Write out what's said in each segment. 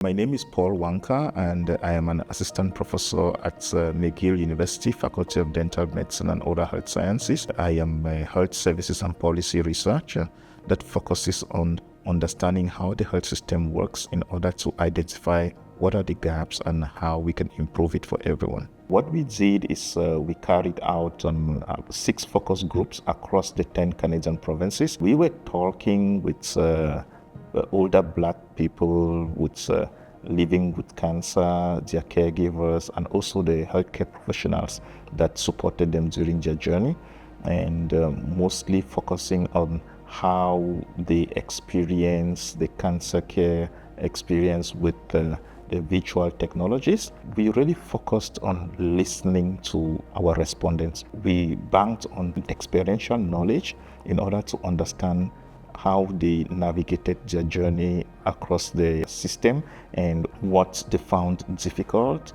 My name is Paul Wanka, and I am an assistant professor at McGill University, Faculty of Dental Medicine and Oral Health Sciences. I am a health services and policy researcher that focuses on understanding how the health system works in order to identify what are the gaps and how we can improve it for everyone. What we did is we carried out 6 focus groups across the 10 Canadian provinces. We were talking with older Black people with living with cancer, their caregivers, and also the healthcare professionals that supported them during their journey, and mostly focusing on how they experience the cancer care experience with the virtual technologies. We really focused on listening to our respondents. We banked on experiential knowledge in order to understand how they navigated their journey across the system and what they found difficult,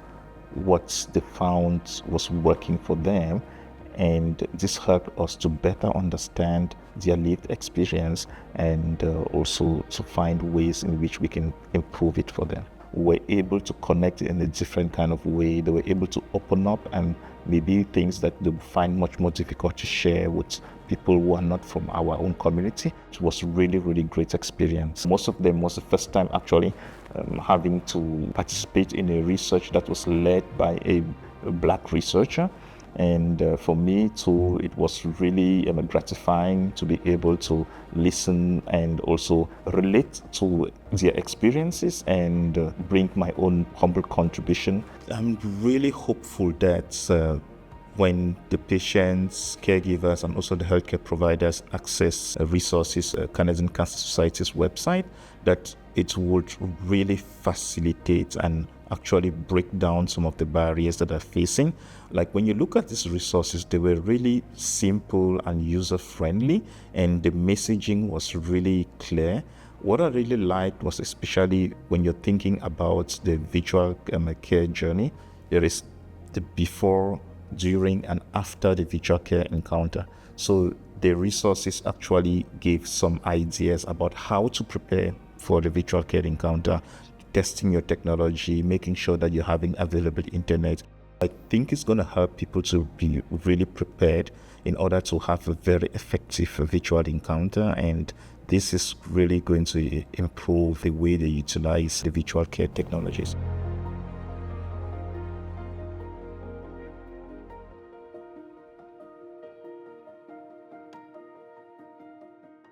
what they found was working for them. And this helped us to better understand their lived experience and also to find ways in which we can improve it for them. We were able to connect in a different kind of way. They were able to open up and maybe things that they would find much more difficult to share with people who are not from our own community. It was really, really great experience. Most of them was the first time actually having to participate in a research that was led by a Black researcher. And for me too, it was really gratifying to be able to listen and also relate to their experiences and bring my own humble contribution. I'm really hopeful that when the patients, caregivers, and also the healthcare providers access resources, Canadian Cancer Society's website, that it would really facilitate and actually break down some of the barriers that they're facing. Like when you look at these resources, they were really simple and user-friendly, and the messaging was really clear. What I really liked was especially when you're thinking about the virtual care journey, there is the before, during, and after the virtual care encounter. So the resources actually gave some ideas about how to prepare for the virtual care encounter, testing your technology, making sure that you're having available internet. I think it's going to help people to be really prepared in order to have a very effective virtual encounter, and this is really going to improve the way they utilize the virtual care technologies.